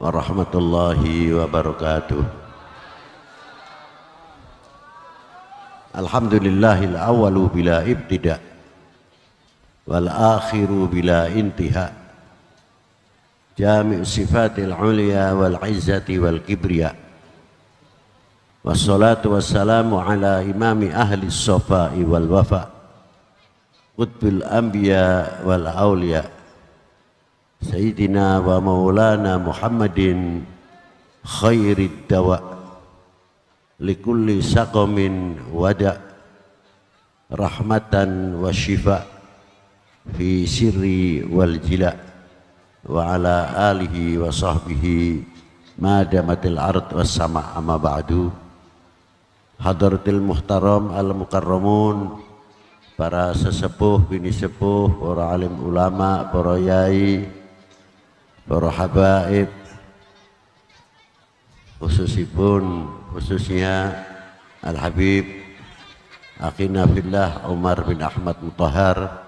warahmatullahi wabarakatuh. Alhamdulillahil awwalu bila ibtida wal akhiru bila intiha, jami'u sifatil ulya wal izzati wal kibriya, wassalatu wassalamu ala imami ahli sofai wal wafa, qutbil anbiya wal awliya, sayyidina wa maulana Muhammadin khairid dawa likulli saqamin wada, rahmatan wa shifa fi sirri wal jila, wa ala alihi wa sahbihi ma damatil ard was sama. Amma ba'du. Hadratil muhtaram al mukarramun, para sesepuh, bini sepuh, para alim ulama, para yai, para habaib, khususnya Al-Habib Akhina Fillah Umar bin Ahmad Mutahhar.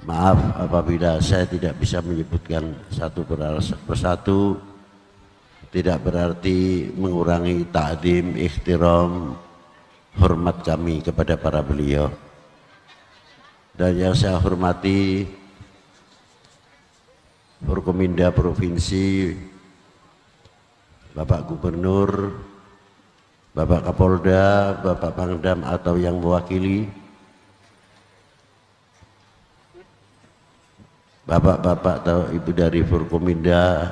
Maaf apabila saya tidak bisa menyebutkan satu persatu, tidak berarti mengurangi ta'zim, ihtiram, hormat kami kepada para beliau. Dan yang saya hormati Forkominda Provinsi, Bapak Gubernur, Bapak Kapolda, Bapak Pangdam atau yang mewakili, Bapak-bapak atau Ibu dari Forkominda,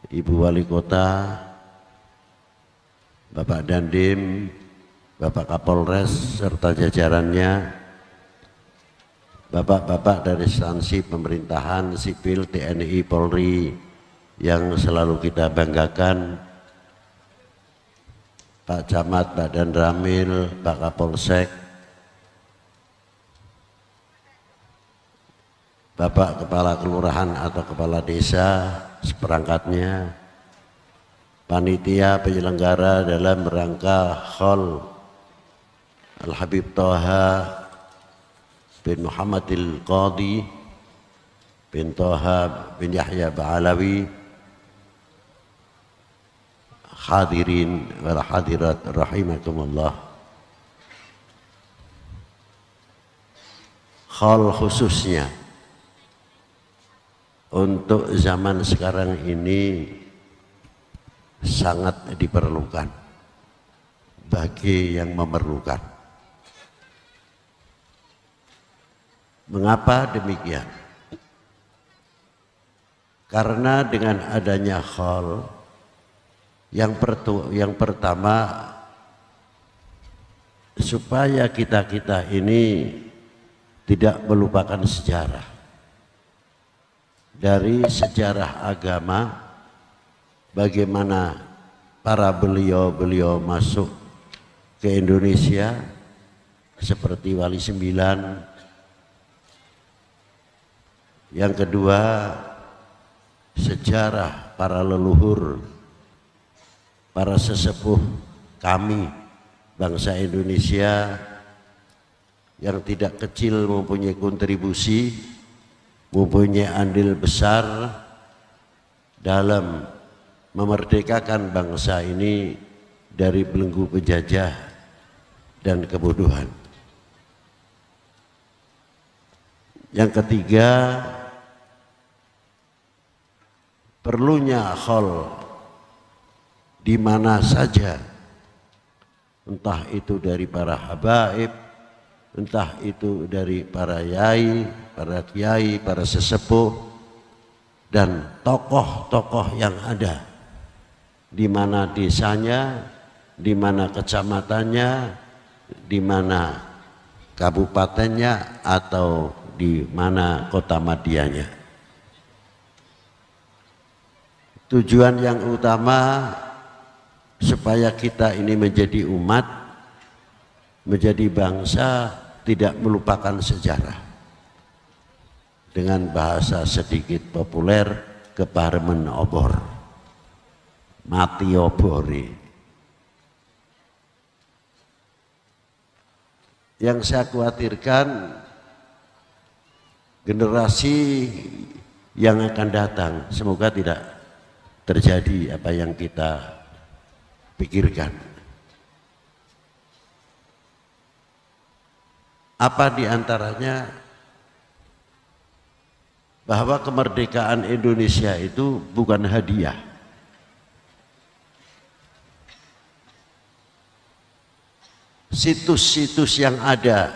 Ibu Wali Kota, Bapak Dandim, Bapak Kapolres serta jajarannya, Bapak-bapak dari instansi pemerintahan, sipil, TNI, Polri yang selalu kita banggakan, Pak Camat, Pak Danramil, Pak Kapolsek, Bapak Kepala Kelurahan atau Kepala Desa seperangkatnya, panitia penyelenggara dalam rangka Khaul Al-Habib Thaha bin Muhammadil Qadi bin Thaha bin Yahya Ba'alawi, hadirin wal hadirat rahimakumullah. Khaul khususnya untuk zaman sekarang ini sangat diperlukan bagi yang memerlukan. Mengapa demikian? Karena dengan adanya khaul, yang pertama supaya kita ini tidak melupakan sejarah. Dari sejarah agama, bagaimana para beliau masuk ke Indonesia seperti Wali Sembilan. Yang kedua, sejarah para leluhur, para sesepuh kami bangsa Indonesia yang tidak kecil mempunyai kontribusi, mempunyai andil besar dalam memerdekakan bangsa ini dari belenggu penjajah dan kebodohan. Yang ketiga, perlunya khaul di mana saja, entah itu dari para habaib, entah itu dari para yai, para kiai, para sesepuh, dan tokoh-tokoh yang ada di mana desanya, di mana kecamatannya, di mana kabupatennya, atau di mana kota madianya. Tujuan yang utama supaya kita ini menjadi umat, menjadi bangsa, tidak melupakan sejarah. Dengan bahasa sedikit populer, keparemen obor, mati obore. Yang saya khawatirkan, generasi yang akan datang. Semoga tidak terjadi apa yang kita pikirkan. Apa diantaranya? Bahwa kemerdekaan Indonesia itu bukan hadiah. Situs-situs yang ada,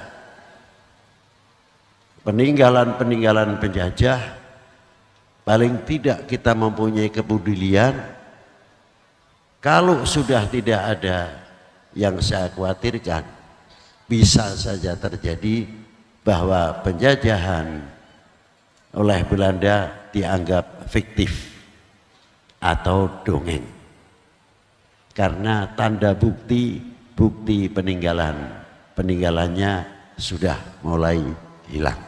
peninggalan-peninggalan penjajah, paling tidak kita mempunyai kepedulian. Kalau sudah tidak ada, yang saya khawatirkan bisa saja terjadi bahwa penjajahan oleh Belanda dianggap fiktif atau dongeng, karena tanda bukti peninggalannya sudah mulai hilang.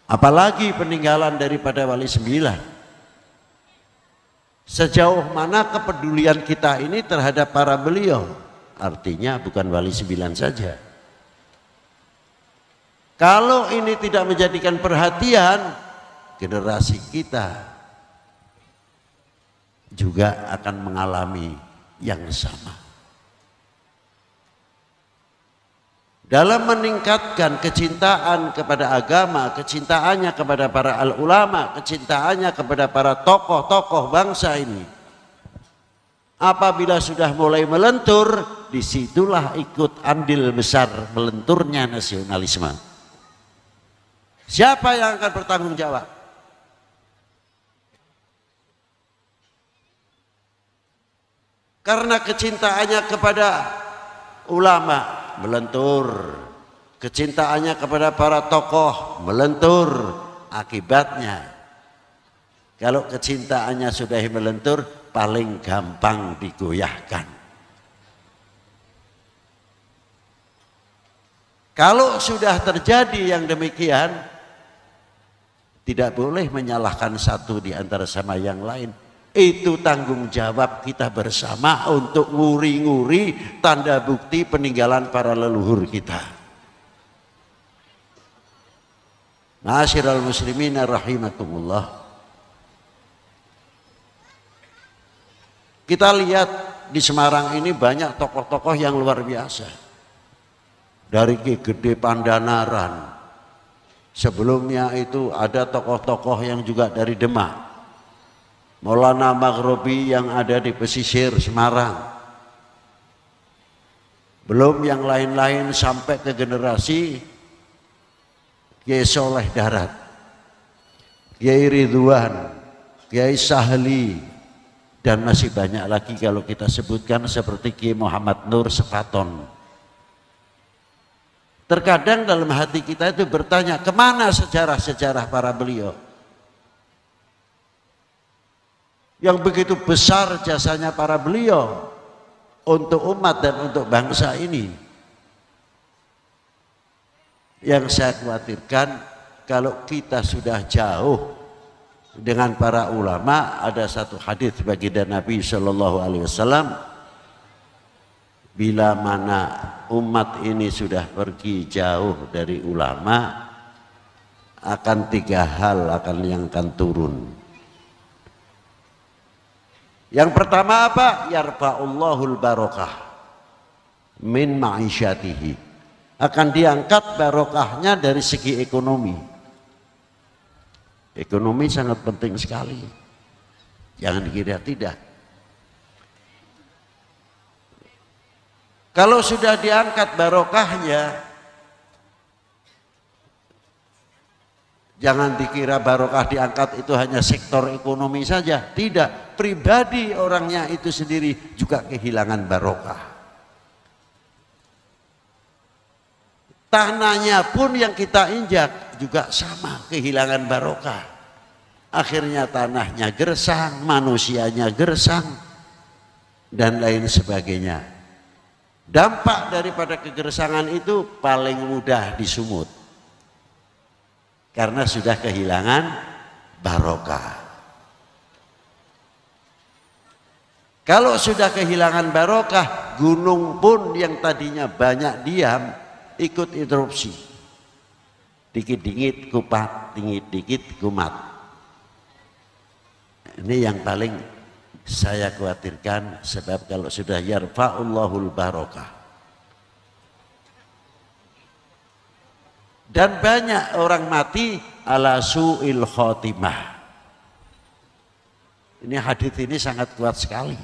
Apalagi peninggalan daripada Wali Sembilan. Sejauh mana kepedulian kita ini terhadap para beliau? Artinya bukan Wali Sembilan saja. Kalau ini tidak menjadikan perhatian, generasi kita juga akan mengalami yang sama. Dalam meningkatkan kecintaan kepada agama, kecintaannya kepada para ulama, kecintaannya kepada para tokoh-tokoh bangsa ini, apabila sudah mulai melentur, disitulah ikut andil besar melenturnya nasionalisme. Siapa yang akan bertanggung jawab? Karena kecintaannya kepada ulama melentur, kecintaannya kepada para tokoh melentur. Akibatnya, kalau kecintaannya sudah melentur, paling gampang digoyahkan. Kalau sudah terjadi yang demikian, tidak boleh menyalahkan satu di antara sama yang lain. Itu tanggung jawab kita bersama untuk nguri-nguri tanda bukti peninggalan para leluhur kita. Ma'asyiral muslimin rahimakumullah. Kita lihat di Semarang ini banyak tokoh-tokoh yang luar biasa. Dari Ki Gede Pandanaran. Sebelumnya itu ada tokoh-tokoh yang juga dari Demak. Maulana Maghribi yang ada di pesisir Semarang. Belum yang lain-lain sampai ke generasi Kiai Soleh Darat, Kiai Ridwan, Kiai Sahli, dan masih banyak lagi kalau kita sebutkan seperti Kiai Muhammad Nur Sefaton. Terkadang dalam hati kita itu bertanya, kemana sejarah-sejarah para beliau? Yang begitu besar jasanya para beliau untuk umat dan untuk bangsa ini. Yang saya khawatirkan, kalau kita sudah jauh dengan para ulama, ada satu hadis baginda Nabi Shallallahu Alaihi Wasallam, bila mana umat ini sudah pergi jauh dari ulama, akan tiga hal yang akan turun. Yang pertama apa? Yarfa'ullahul barokah min ma'isyatihi. Akan diangkat barokahnya dari segi ekonomi. Ekonomi sangat penting sekali. Jangan dikira tidak. Kalau sudah diangkat barokahnya, jangan dikira barokah diangkat itu hanya sektor ekonomi saja. Tidak, pribadi orangnya itu sendiri juga kehilangan barokah. Tanahnya pun yang kita injak juga sama, kehilangan barokah. Akhirnya tanahnya gersang, manusianya gersang, dan lain sebagainya. Dampak daripada kegersangan itu paling mudah disumut. Karena sudah kehilangan barokah. Kalau sudah kehilangan barokah, gunung pun yang tadinya banyak diam ikut interupsi. dikit-dikit kupat, dikit-dikit kumat. Ini yang paling saya khawatirkan, sebab kalau sudah yarfa'ullahul barokah. Dan banyak orang mati ala su'il khotimah. Ini hadits ini sangat kuat sekali.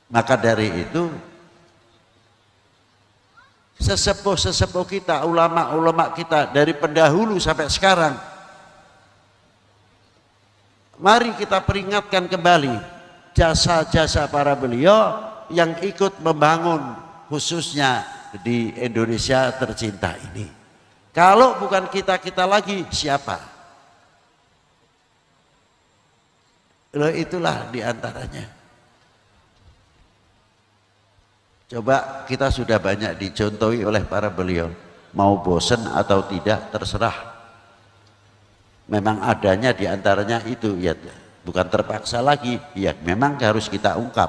Maka dari itu sesepuh-sesepuh kita, ulama-ulama kita dari pendahulu sampai sekarang, mari kita peringatkan kembali jasa-jasa para beliau yang ikut membangun khususnya di Indonesia tercinta ini. Kalau bukan kita-kita lagi, siapa? Itulah diantaranya. Coba, kita sudah banyak dicontohi oleh para beliau. Mau bosan atau tidak terserah. Memang adanya diantaranya itu, ya bukan terpaksa lagi, ya memang harus kita ungkap.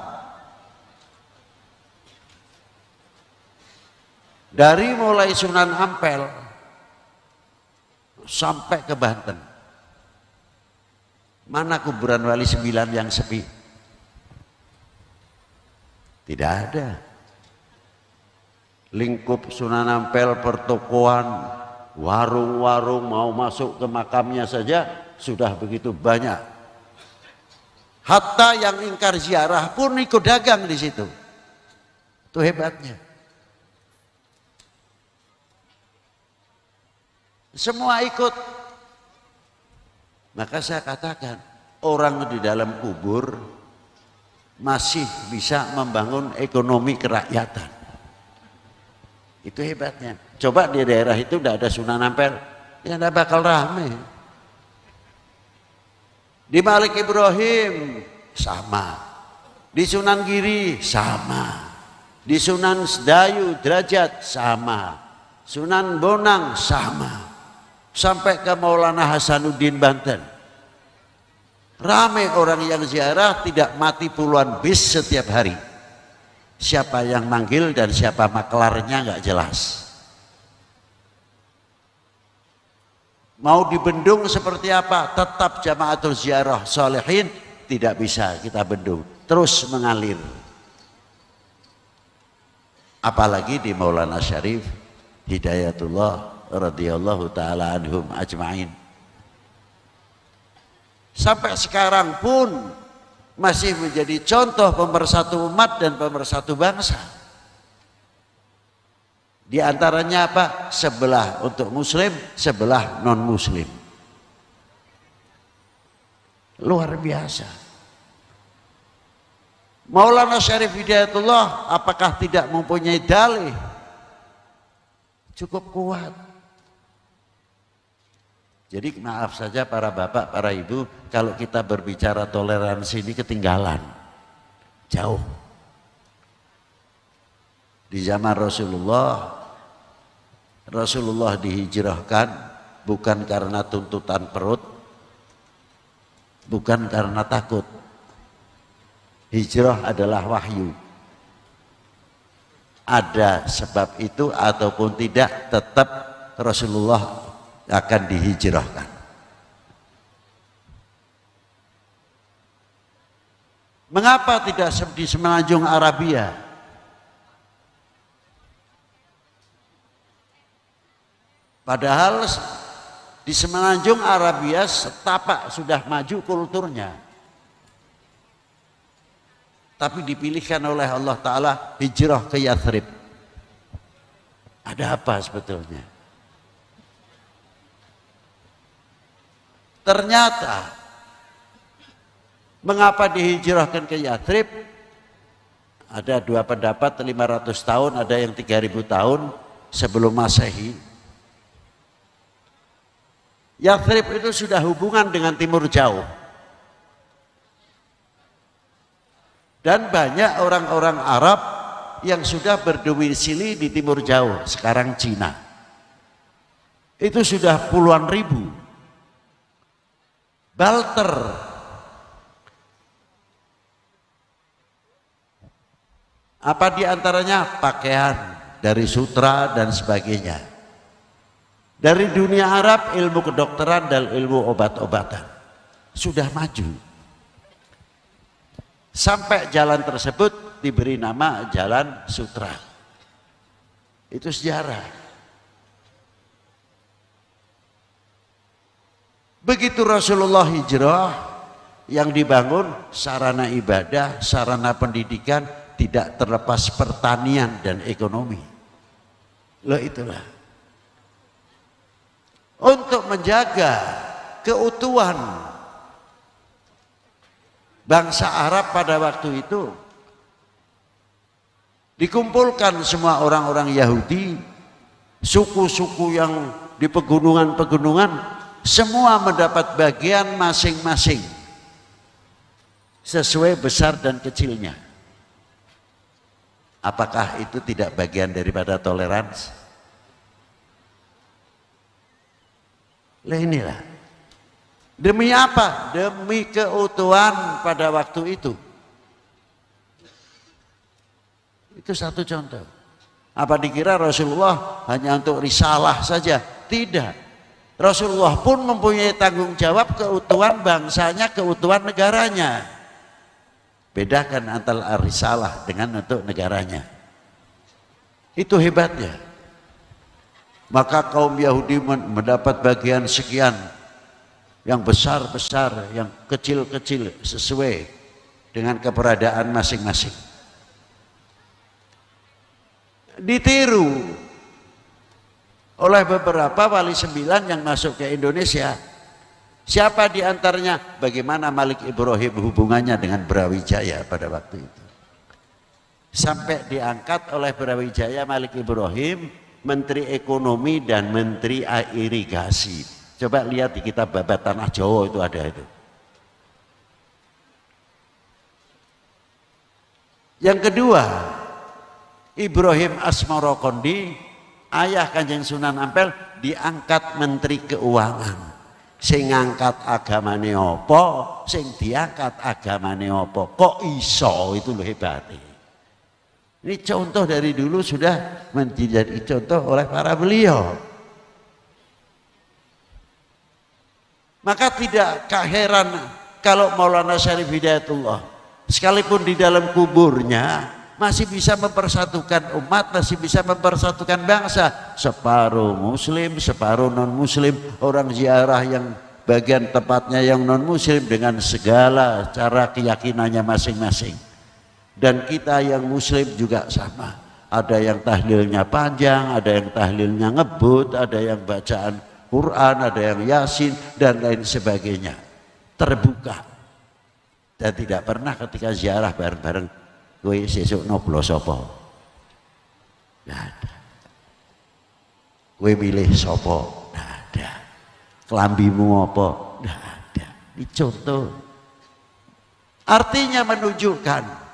Dari mulai Sunan Ampel sampai ke Banten, mana kuburan Wali 9 yang sepi? Tidak ada. Lingkup Sunan Ampel, pertokoan, warung-warung, mau masuk ke makamnya saja sudah begitu banyak. Hatta yang ingkar ziarah pun ikut dagang di situ. Itu hebatnya. Semua ikut. Maka saya katakan, orang di dalam kubur masih bisa membangun ekonomi kerakyatan. Itu hebatnya. Coba di daerah itu tidak ada Sunan Ampel, ya tidak bakal rame. Di Malik Ibrahim sama, di Sunan Giri sama, di Sunan Sedayu Derajat sama, Sunan Bonang sama, sampai ke Maulana Hasanuddin Banten. Ramai orang yang ziarah, tidak mati puluhan bis setiap hari. Siapa yang manggil dan siapa maklarnya nggak jelas. Mau di bendung seperti apa, tetap jamaatul ziarah solehin tidak bisa kita bendung, terus mengalir. Apalagi di Maulana Syarif Hidayatullah radhiyallahu taala anhum ajmain. Sampai sekarang pun masih menjadi contoh pemersatu umat dan pemersatu bangsa. Di antaranya apa? Sebelah untuk muslim, sebelah non muslim. Luar biasa. Maulana Syarif Hidayatullah apakah tidak mempunyai dalih? Cukup kuat. Jadi maaf saja para bapak, para ibu, kalau kita berbicara toleransi ini ketinggalan. Jauh. Di zaman Rasulullah dihijrahkan bukan karena tuntutan perut, bukan karena takut. Hijrah adalah wahyu. Ada sebab itu ataupun tidak, tetap Rasulullah akan dihijrahkan. Mengapa tidak di semenanjung Arabia? Padahal di semenanjung Arabia setapak sudah maju kulturnya. Tapi dipilihkan oleh Allah Ta'ala hijrah ke Yathrib. Ada apa sebetulnya? Ternyata mengapa dihijrahkan ke Yathrib? Ada dua pendapat, 500 tahun, ada yang 3000 tahun sebelum Masehi. Yathrib itu sudah hubungan dengan timur jauh. Dan banyak orang-orang Arab yang sudah berdomisili di timur jauh, sekarang Cina. Itu sudah puluhan ribu. Balter, apa diantaranya? Pakaian, dari sutra dan sebagainya. Dari dunia Arab ilmu kedokteran dan ilmu obat-obatan sudah maju. Sampai jalan tersebut diberi nama Jalan Sutra. Itu sejarah. Begitu Rasulullah hijrah, yang dibangun sarana ibadah, sarana pendidikan, tidak terlepas pertanian dan ekonomi. Loh itulah. Untuk menjaga keutuhan bangsa Arab pada waktu itu, dikumpulkan semua orang-orang Yahudi, suku-suku yang di pegunungan-pegunungan, semua mendapat bagian masing-masing sesuai besar dan kecilnya. Apakah itu tidak bagian daripada toleransi? Lah inilah. Demi apa? Demi keutuhan pada waktu itu. Itu satu contoh. Apa dikira Rasulullah hanya untuk risalah saja? Tidak. Rasulullah pun mempunyai tanggung jawab keutuhan bangsanya, keutuhan negaranya. Bedakan antara risalah dengan untuk negaranya. Itu hebatnya. Maka kaum Yahudi mendapat bagian sekian, yang besar-besar, yang kecil-kecil, sesuai dengan keberadaan masing-masing. Ditiru oleh beberapa wali sembilan yang masuk ke Indonesia. Siapa di antaranya? Bagaimana Malik Ibrahim hubungannya dengan Brawijaya pada waktu itu. Sampai diangkat oleh Brawijaya Malik Ibrahim Menteri Ekonomi dan Menteri Irigasi. Coba lihat di kitab Babat Tanah Jawa itu ada itu. Yang kedua, Ibrahim Asmara Kondi, ayah Kanjeng Sunan Ampel, diangkat Menteri Keuangan. Sing ngangkat agamane apa, sing diangkat agamane apa. Kok iso, itu loh hebatnya. Ini contoh dari dulu sudah menjadi contoh oleh para beliau. Maka tidak heran kalau Maulana Syarif Hidayatullah sekalipun di dalam kuburnya masih bisa mempersatukan umat, masih bisa mempersatukan bangsa. Separuh muslim, separuh non muslim, orang ziarah yang bagian tempatnya yang non muslim dengan segala cara keyakinannya masing-masing. Dan kita yang muslim juga sama. Ada yang tahlilnya panjang, ada yang tahlilnya ngebut, ada yang bacaan Quran, ada yang Yasin dan lain sebagainya. Terbuka. Dan tidak pernah ketika ziarah bareng-bareng kowe sesuk noblo sapa? Nggak ada. Kowe milih sapa? Nggak ada. Kelambimu apa? Nggak ada. Ini contoh. Artinya menunjukkan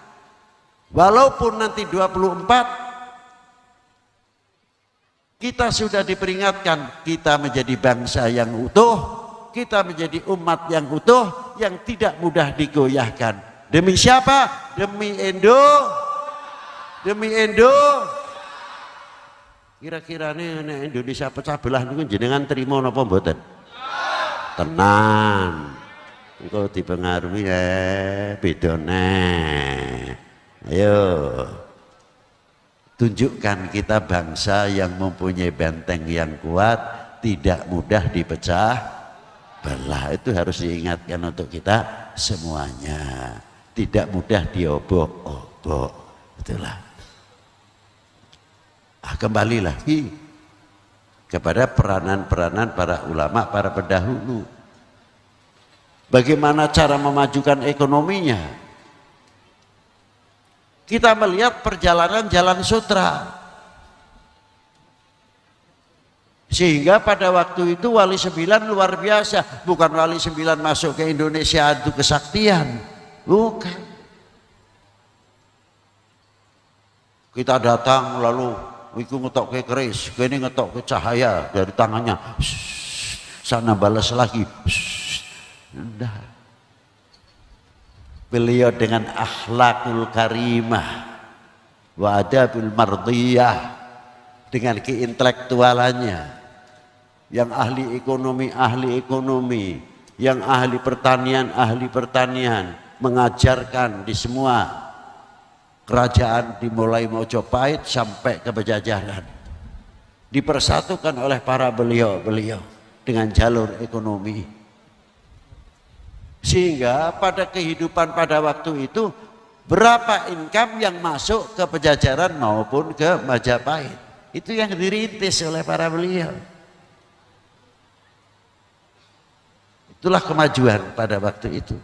walaupun nanti 24 kita sudah diperingatkan, kita menjadi bangsa yang utuh, kita menjadi umat yang utuh, yang tidak mudah digoyahkan. Demi siapa? Demi Indo. Demi Indo. Kira-kira nih Indonesia pecah belah niku jenengan terima napa mboten? Tenan. Engko dipengaruhi bedone. Ayo. Tunjukkan kita bangsa yang mempunyai benteng yang kuat, tidak mudah dipecah belah. Itu harus diingatkan untuk kita semuanya. Tidak mudah diobok-obok. Itulah. Kembali lagi kepada peranan-peranan para ulama, para pendahulu. Bagaimana cara memajukan ekonominya? Kita melihat perjalanan Jalan Sutra. Sehingga pada waktu itu Wali Sembilan luar biasa. Bukan Wali Sembilan masuk ke Indonesia itu kesaktian. Bukan. Kita datang lalu iku ngetok ke keris, kini ngetok ke cahaya dari tangannya. Sana balas lagi. Udah. Beliau dengan akhlakul karimah wa adabil mardiyah, dengan keintelektualannya, yang ahli ekonomi, yang ahli pertanian, mengajarkan di semua kerajaan dimulai Mojopahit sampai ke Pajajaran, dipersatukan oleh para beliau dengan jalur ekonomi, sehingga pada kehidupan pada waktu itu berapa income yang masuk ke Pajajaran maupun ke Majapahit, itu yang dirintis oleh para beliau. Itulah kemajuan pada waktu itu.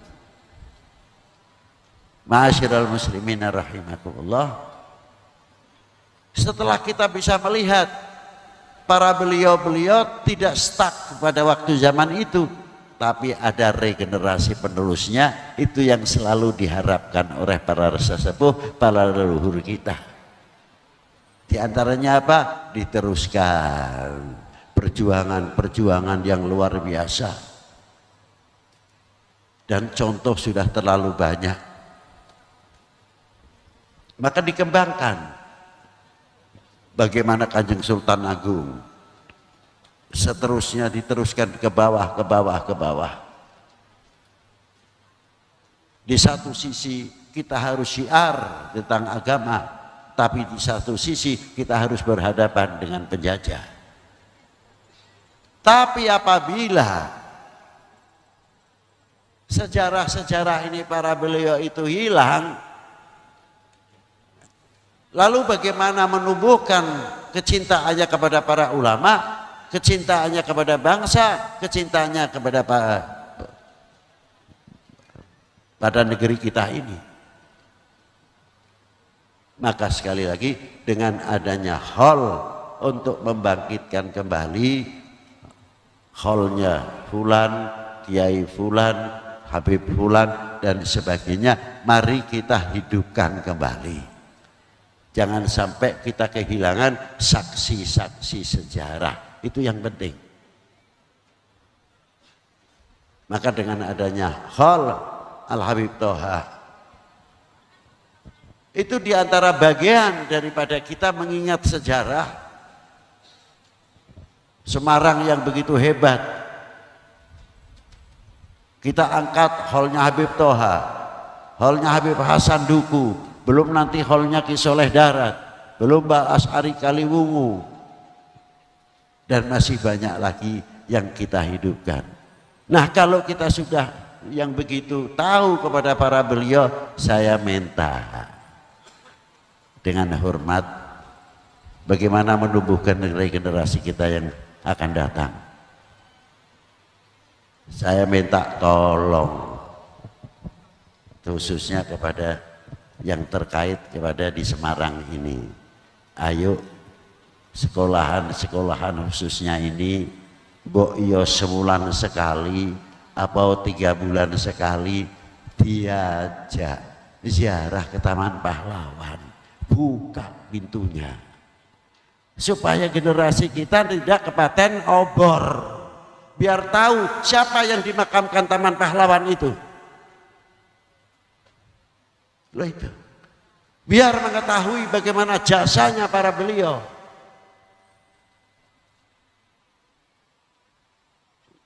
Ma'asyiral muslimin rahimakumullah. Setelah kita bisa melihat para beliau tidak stuck pada waktu zaman itu, tapi ada regenerasi penerusnya, itu yang selalu diharapkan oleh para sesepuh, para leluhur kita. Di antaranya apa? Diteruskan perjuangan yang luar biasa. Dan contoh sudah terlalu banyak. Maka dikembangkan. Bagaimana Kanjeng Sultan Agung. Seterusnya diteruskan ke bawah. Di satu sisi kita harus syiar tentang agama, tapi di satu sisi kita harus berhadapan dengan penjajah. Tapi apabila sejarah ini para beliau itu hilang, lalu bagaimana menumbuhkan kecintaannya kepada para ulama, kecintaannya kepada bangsa, kecintaannya kepada pada negeri kita ini? Maka sekali lagi dengan adanya hall untuk membangkitkan kembali, hallnya Fulan, Kiai Fulan, Habib Fulan dan sebagainya, mari kita hidupkan kembali. Jangan sampai kita kehilangan saksi-saksi sejarah, itu yang penting. Maka dengan adanya hall Al-Habib Toha, itu diantara bagian daripada kita mengingat sejarah Semarang yang begitu hebat. Kita angkat hallnya Habib Toha, hallnya Habib Hasan Duku, belum nanti hallnya Ki Soleh Darat, belum Mbak As'ari Kaliwungu, dan masih banyak lagi yang kita hidupkan. Nah, kalau kita sudah yang begitu tahu kepada para beliau, saya minta dengan hormat, bagaimana menumbuhkan generasi kita yang akan datang. Saya minta tolong khususnya kepada yang terkait kepada di Semarang ini. Ayo sekolahan khususnya ini, mbok yo sebulan sekali atau 3 bulan sekali diajak ziarah ke Taman Pahlawan. Buka pintunya supaya generasi kita tidak kepaten obor. Biar tahu siapa yang dimakamkan Taman Pahlawan itu. Loh itu. Biar mengetahui bagaimana jasanya para beliau.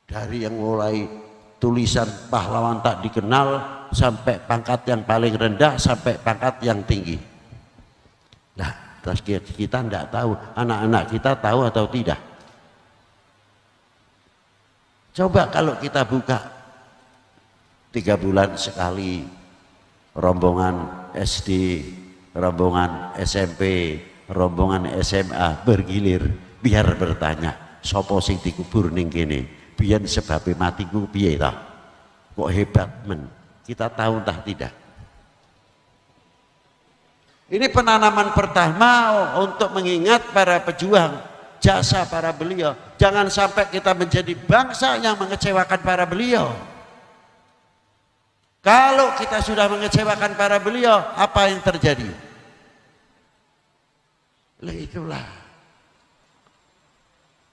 Dari yang mulai tulisan pahlawan tak dikenal sampai pangkat yang paling rendah sampai pangkat yang tinggi. Nah, terus kita tidak tahu, anak-anak kita tahu atau tidak. Coba kalau kita buka 3 bulan sekali, rombongan SD, rombongan SMP, rombongan SMA bergilir, biar bertanya, sopo sing dikubur ning kene, biyen sebabe matiku piye ta? Kok hebat men? Kita tahu entah tidak. Ini penanaman pertama untuk mengingat para pejuang, jasa para beliau. Jangan sampai kita menjadi bangsa yang mengecewakan para beliau. Kalau kita sudah mengecewakan para beliau, apa yang terjadi? Itulah.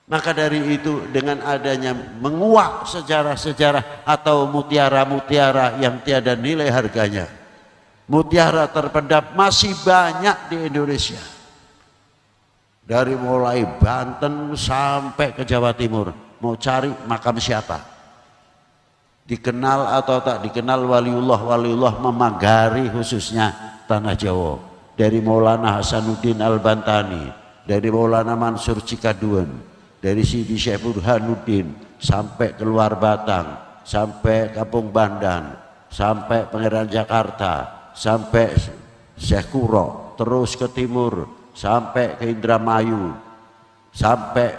Maka dari itu, dengan adanya menguak sejarah-sejarah atau mutiara-mutiara yang tiada nilai harganya, mutiara terpendam masih banyak di Indonesia. Dari mulai Banten sampai ke Jawa Timur, mau cari makam siapa, dikenal atau tak dikenal waliullah memagari khususnya tanah Jawa. Dari Maulana Hasanuddin Al-Bantani, dari Maulana Mansur Cikaduen, dari Sidi Syekh Burhanuddin sampai keluar Batang, sampai Kampung Bandan, sampai Pangeran Jakarta, sampai Syekh Kuro, terus ke timur sampai ke Indramayu, sampai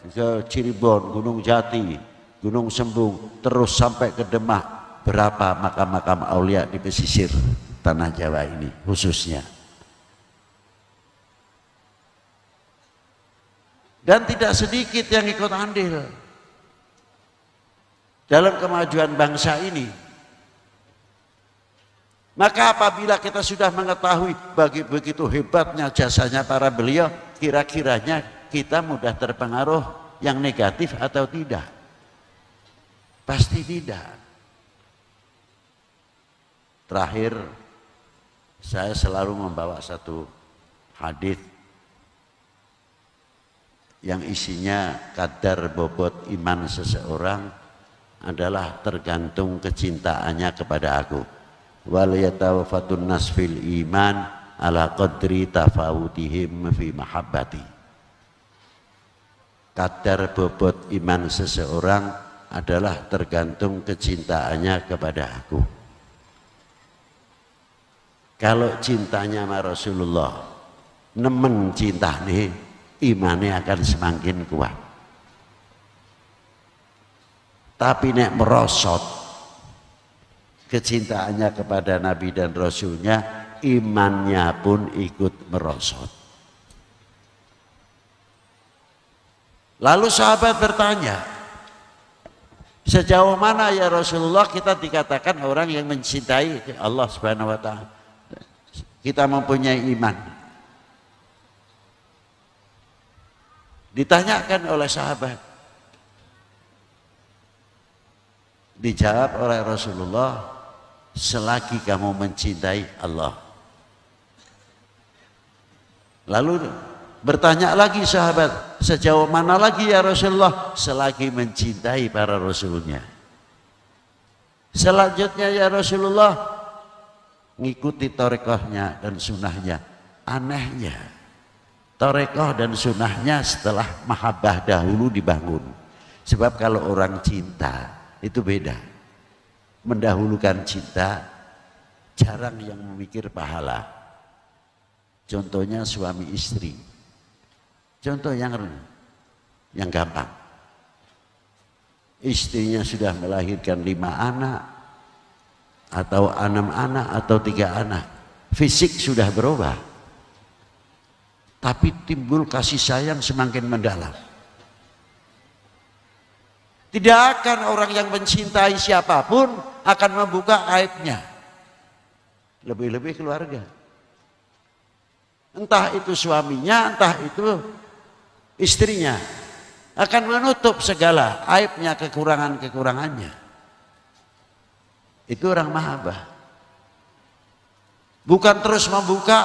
ke Cirebon, Gunung Jati, Gunung Sembung, terus sampai ke Demak. Berapa makam-makam aulia di pesisir tanah Jawa ini khususnya. Dan tidak sedikit yang ikut andil dalam kemajuan bangsa ini. Maka apabila kita sudah mengetahui begitu hebatnya jasanya para beliau, kira-kiranya kita mudah terpengaruh yang negatif atau tidak? Pasti tidak. Terakhir, saya selalu membawa satu hadis yang isinya kadar bobot iman seseorang adalah tergantung kecintaannya kepada aku. Wal yatawaffatun nas fil iman ala qadri tafawutihim fi mahabbati. Kadar bobot iman seseorang adalah tergantung kecintaannya kepada aku. Kalau cintanya sama Rasulullah, nemen cinta nih, imannya akan semakin kuat. Tapi nek merosot kecintaannya kepada Nabi dan Rasulnya, imannya pun ikut merosot. Lalu sahabat bertanya, sejauh mana ya Rasulullah kita dikatakan orang yang mencintai Allah Subhanahu wa Ta'ala, kita mempunyai iman? Ditanyakan oleh sahabat, dijawab oleh Rasulullah, selagi kamu mencintai Allah. Lalu bertanya lagi sahabat, sejauh mana lagi ya Rasulullah? Selagi mencintai para Rasulnya. Selanjutnya ya Rasulullah, ngikuti torekohnya dan sunnahnya. Anehnya, torekoh dan sunnahnya setelah mahabbah dahulu dibangun. Sebab kalau orang cinta itu beda. Mendahulukan cinta, jarang yang memikir pahala. Contohnya suami istri. Contoh yang gampang. Istrinya sudah melahirkan 5 anak, atau 6 anak, atau 3 anak. Fisik sudah berubah. Tapi timbul kasih sayang semakin mendalam. Tidak akan orang yang mencintai siapapun akan membuka aibnya. Lebih-lebih keluarga. Entah itu suaminya, entah itu istrinya. Akan menutup segala aibnya, kekurangan-kekurangannya. Itu orang mahabbah. Bukan terus membuka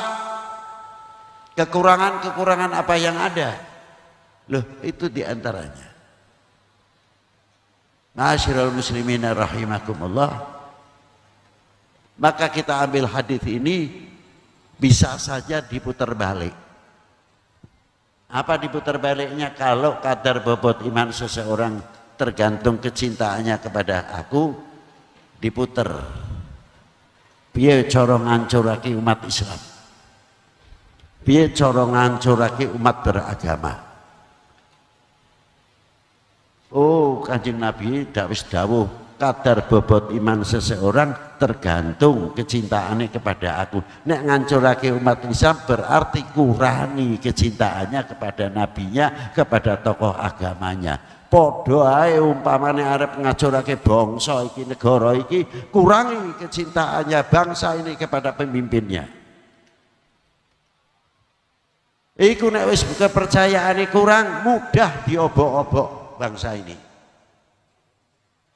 kekurangan-kekurangan apa yang ada. Loh, itu diantaranya. Ma'asyiral muslimin rahimakumullah. Maka kita ambil hadis ini, bisa saja diputar balik. Apa diputar baliknya? Kalau kadar bobot iman seseorang tergantung kecintaannya kepada aku, diputer. Piye cara ngancurake umat Islam? Piye cara ngancurake umat beragama? Oh, Kanjeng Nabi wis dawuh, kadar bobot iman seseorang tergantung kecintaannya kepada aku. Nek ngancurake umat Islam berarti kurangi kecintaannya kepada nabinya, kepada tokoh agamanya. Podo ae umpamane arep ngacurake bangsa iki, negara iki, kurangi kecintaannya bangsa ini kepada pemimpinnya. Iku nek wis kepercayaane kurang, mudah diobok-obok bangsa ini.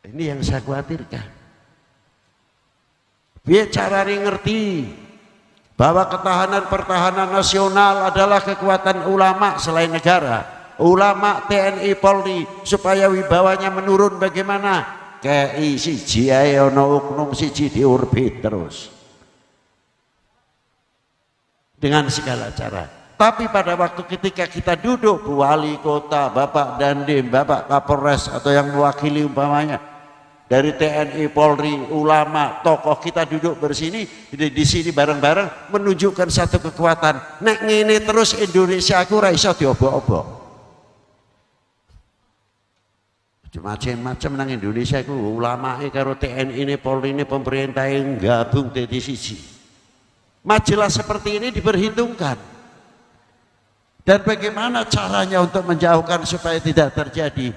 Ini yang saya khawatirkan. Biar carane ngerti bahwa ketahanan pertahanan nasional adalah kekuatan ulama selain negara, ulama TNI Polri, supaya wibawanya menurun. Bagaimana? KI siji ae ana oknum siji diorbit terus dengan segala cara. Tapi pada waktu ketika kita duduk, wali kota, Bapak Dandim, Bapak Kapolres atau yang mewakili umpamanya dari TNI, Polri, ulama, tokoh, kita duduk bersini di sini bareng-bareng menunjukkan satu kekuatan. Nek ngene terus Indonesia aku ora iso diobok-obok. Macam-macam nang Indonesia ku ulama karo TNI ini, Polri ini, pemerintah yang gabung dadi siji. Majalah seperti ini diperhitungkan. Dan bagaimana caranya untuk menjauhkan supaya tidak terjadi?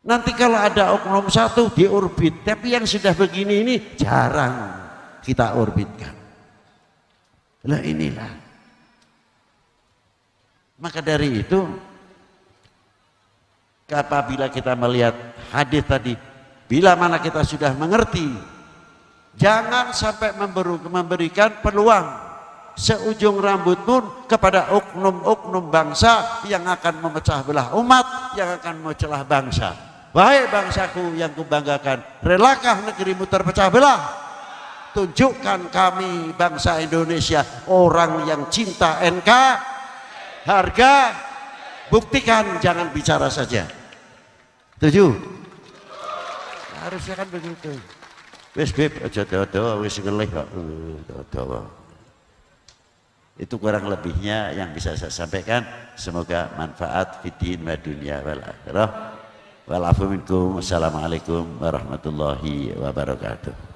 Nanti kalau ada oknum satu diorbit, tapi yang sudah begini ini jarang kita orbitkan. Lah inilah. Maka dari itu, apabila kita melihat hadis tadi, bila mana kita sudah mengerti, jangan sampai memberikan peluang seujung rambut pun kepada oknum-oknum bangsa yang akan memecah belah umat, yang akan memecah bangsa. Wahai bangsaku yang kubanggakan, relakah negerimu terpecah belah? Tunjukkan kami bangsa Indonesia orang yang cinta NK, harga, buktikan, jangan bicara saja. Setuju? Harusnya kan begitu. Wis beb aja dawa wis ngelih kok. Dawa. Itu kurang lebihnya yang bisa saya sampaikan. Semoga manfaat fiddin wa dunya wal akhirah. Wal afu minkum. Assalamualaikum warahmatullahi wabarakatuh.